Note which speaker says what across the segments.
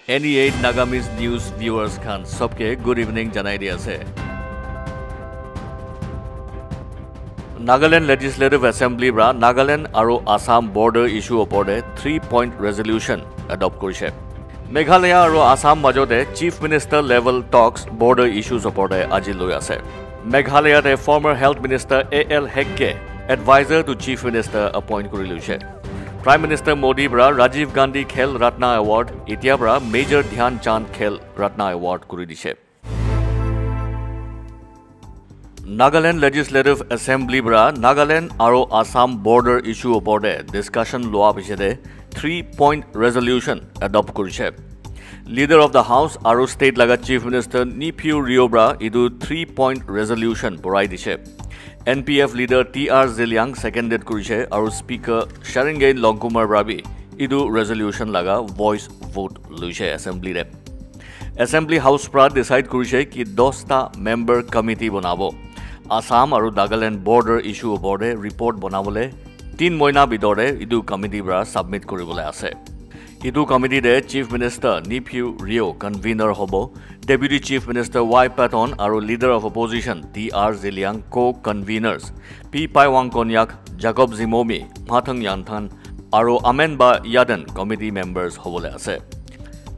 Speaker 1: NE8 Nagamis News viewers khan सबके good evening janai di ase. Nagaland Legislative Assembly bra Nagaland aro Assam border issue oporde 3-point resolution adopt korise. Meghalaya aro Assam majode Chief Minister level talks border issues oporde aji loi ase. Meghalaya de former Health Minister A.L. Hegge advisor to Chief Minister appoint kori loise. Prime Minister Modi bra Rajiv Gandhi Khel Ratna Award itia bra Major Dhyan Chand Khel Ratna Award kori dise. Nagaland Legislative Assembly bra Nagaland aro Assam border issue oporde discussion loa pichete 3-point resolution adopt korise. Leader of the House aro State laga Chief Minister Neiphiu Rio bra idu 3-point resolution borai dise. NPF leader T.R. Ziliang seconded korise aro Speaker Sharingay Longkumar Brabi idu resolution laga voice vote loise assembly re. Assembly House pra decide korise ki 10ta member committee banabo. Assam aro Nagaland border issue oporde report banabole 3 moina bidore idu committee bra submit koribole ase. Idu committee de Chief Minister Neiphiu Rio convener hobo, Deputy Chief Minister Y. Paton aro Leader of Opposition T.R. Ziliang co-conveners, P. Paiwang Konyak, Jacob Zimomi, Mathang Yanthan aro Amen Ba Yadan committee members hobole ase.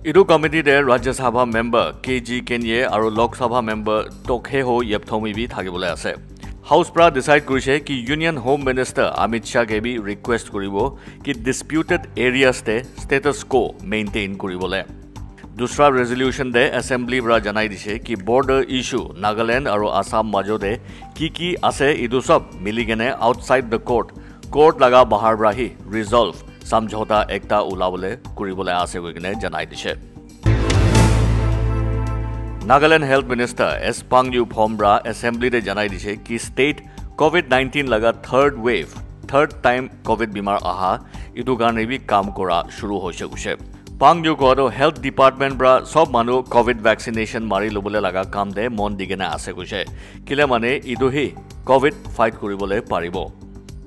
Speaker 1: Idu committee de Rajya Sabha member K.G. Kenye aro Lok Sabha member Tokheho Yepthomi bi thakibole ase. House pra decide korise ki Union Home Minister Amit Shah ke bi request koribo ki disputed areas te status quo maintain koribole. Dusra resolution de assembly pra janai dise ki border issue Nagaland aro Assam majode ki ase idu sab miligene outside the court laga bahar brahi resolve samjhota ekta ulabole koribole ase koine janai dise. Nagaland Health Minister S. Pangyu Phomra Assembly de janai dise ki state COVID-19 laga third time COVID bimar aha idu garne bi kam kora shuru hoise guse. Pangyu ko health department bra sob manu COVID vaccination mari lobole laga kam de mon digena ase guse. Kile mane idu hi COVID fight koribole paribo.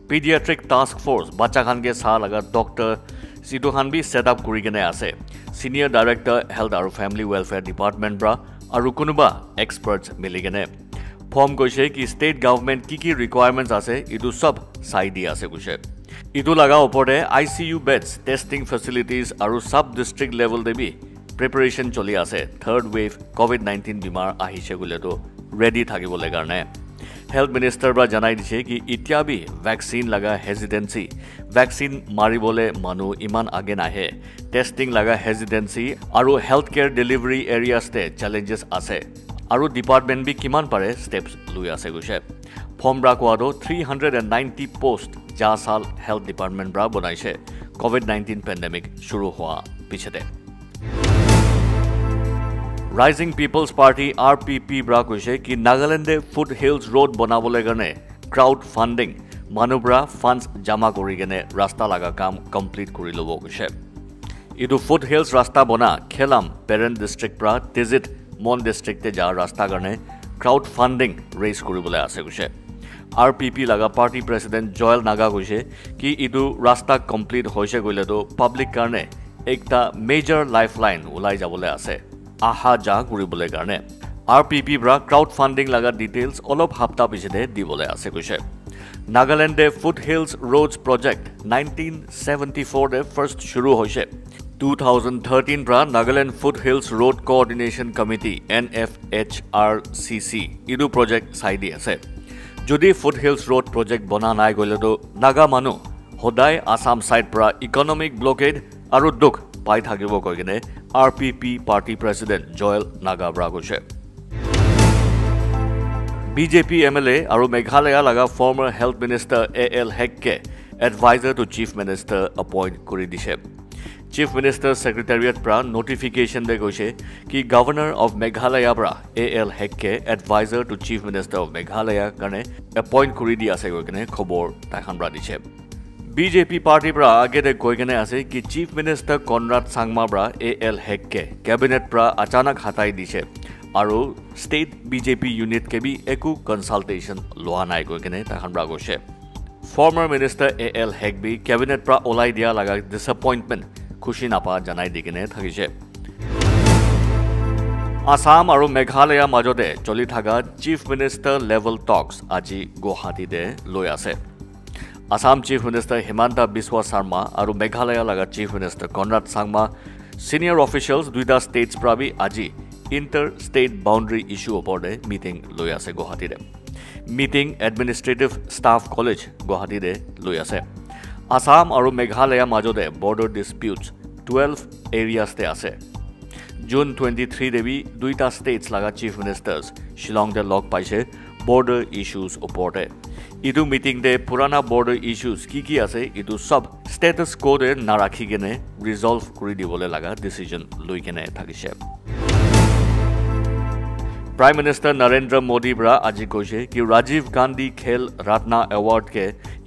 Speaker 1: Pediatric task force bacha khan ke sa laga doctor sidu khan bi set up kori gene ase. Senior Director Health aro Family Welfare Department bra aru kunuba experts miligene. Form koise ki state government ki requirements ase idu sab sai di ase guse. Idu laga opore ICU beds, testing facilities aru sub district level de bi preparation choli ase. Third wave COVID-19 bimar ahise gule to ready thakibole karone. Health Minister bra janai dise ki itia bi vaccine laga hesitancy, vaccine maribole manu iman age nahe, testing laga hesitancy aru healthcare delivery areas te challenges ase aru department bi kiman pare steps lui ase guse. Form bra koado 390 post ja sal health department bra bonaise COVID-19 pandemic shuru hoa pichete. Rising People's Party RPP bra koise ki Nagaland de Foothills Road banabole garne crowd funding manubra funds jama kori gene rasta laga kam complete kori lobo koise. Idu Foothills rasta bona Khelam parent district pra Tizit Mon district te ja rasta garne crowd funding raise koribole ase koise. RPP laga party president Joel Naga koise ki idu rasta complete hoise goile to public karne ekta major lifeline ulai jabole ase. Aha ja koribole karone RPP bra crowdfunding laga details olop hafta pichete dibole ase koise. Nagaland de Foothills Roads project 1974 de first shuru hoise. 2013 bra Nagaland Foothills Road Coordination Committee NFHRCC idu project sai di ase. Jodi Foothills Road project bana nai gole to naga manu hodai Assam side pra economic blockade aru duk pai thakibo koigene RPP party president Joel Naga bra koise. BJP MLA aro Meghalaya laga former health minister A.L. Hegge advisor to chief minister appoint kori dise. Chief Minister Secretariat pra notification de koise ki governor of Meghalaya bra A.L. Hegge advisor to chief minister of Meghalaya karne appoint kori di ase koigene khobor takhan bra dise. BJP party bra age de koigene ase ki Chief Minister Conrad Sangma bra A.L. Hegge cabinet pra achanak hatai dise aru state BJP unit ke bi eku consultation loa nai koigene takhan bra gose. Former Minister A.L. Hegge cabinet pra olai dia laga disappointment khushi napa janai digene thakise. Assam আৰু মেঘালয়ৰ মাজতে চলি থকা chief minister level টক্স আজি গুৱাহাটীতে লৈ আছে Assam chief minister Himanta Biswa Sarma আৰু মেঘালয়ৰ লগা chief minister Conrad Sangma senior officials দুইটা ষ্টেটছ প্ৰাবি আজি ইণ্টাৰ ষ্টেট বাউণ্ডাৰী ইছ্যু ওপৰতে মিটিং লৈ আছে গুৱাহাটীতে মিটিং এডমিনিষ্ট্ৰেটিভ ষ্টাফ কলেজ গুৱাহাটীতে লৈ আছে আসাম আৰু মেঘালয়ৰ মাজতে বৰ্ডাৰ ডিস্পিউটছ 12 এৰিয়াছতে আছে জুন 23 দেবি দুইটা ষ্টেটছ লগা চিফ মিনিষ্টাৰ্ছ শিলংতে লগ পাইছে বৰ্ডাৰ ইছ্যুজ ওপৰতে ইটো মিটিংতে পুৰাণা বৰ্ডাৰ ইছ্যুজ কি আছে ইটো সব ষ্টেটাছ কোডে নাৰাখি কেনে ৰিজল্ভ কৰি দিবলৈ লগা ডিচিজন লৈ কেনে থাকিছে প্ৰাইম মিনিষ্টাৰ নৰেন্দ্ৰ মোদী পৰা আজি কৈছে কি ৰাজীৱ গান্ধী খেল ৰত্ন এৱাৰ্ডকে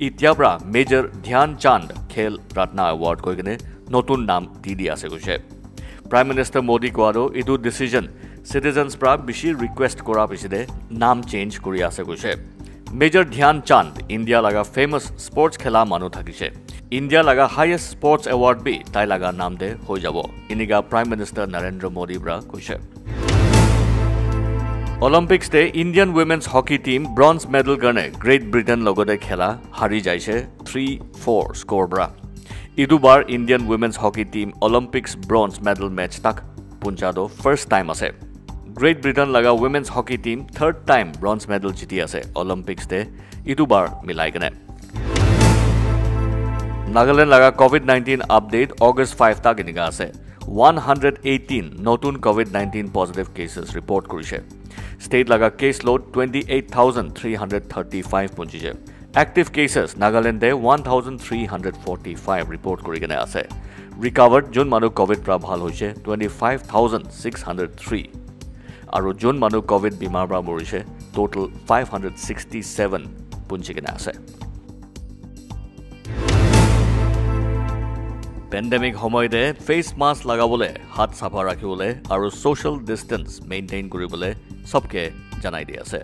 Speaker 1: ইতিয়াবৰা মেজৰ ধ্যান চান্দ খেল ৰত্ন এৱাৰ্ড কৈ কেনে নতুন নাম দি আছে কৈছে প্ৰাইম মিনিষ্টাৰ মোদী কোৱাৰো ইটো ডিচিজন সিটিজেন্স পৰা বেছি ৰিকুৱেষ্ট কৰা পিছতে নাম চেঞ্জ কৰি আছে কৈছে মেজৰ ধ্যান চান্দ ইণ্ডিয়া লগা ফেমাছ স্পৰ্টছ খেলা মানুহ থাকিছে ইণ্ডিয়া লগা হাইয়েষ্ট স্পৰ্টছ এৱাৰ্ড বি তাই লগা নাম দে হৈ যাব ইনিগা প্ৰাইম মিনিষ্টাৰ নৰেন্দ্ৰ মোদী পৰা কৈছে অলিম্পিক্স ডে Indian women's hockey team bronze medal কাৰণে গ্ৰেট ব্ৰিটেন লগতে খেলা হাৰি যাইছে 3-4 স্ক'ৰ পৰা ইদুবাৰ Indian women's hockey team Olympics bronze medal match তাক পুঞ্জাতো ফাৰ্ষ্ট টাইম আছে গ্ৰেট ব্ৰিটেন লগা women's hockey team third time bronze medal জিতি আছে অলিম্পিক্স ডে ইদুবাৰ মিলাই কেনে নাগালেণ্ড লগা কোভিড-19 আপডেট অগষ্ট 5 তাক এনেকা আছে 118 নতুন কোভিড-19 পজিটিভ কেছেছ ৰিপৰ্ট কৰিছে ষ্টেট লগা কেছ লোড 28,335 পঞ্চিছে Active cases Nagaland 1,345 report korigene ase. Recovered Jun manu COVID pra bhal hoise 25,603. Aru Jun manu COVID bimar pra morise total 567 punchigene ase. Pandemic homoide face mask lagabole, hat safa rakhibole aru social distance maintain koribole sobke janai di ase.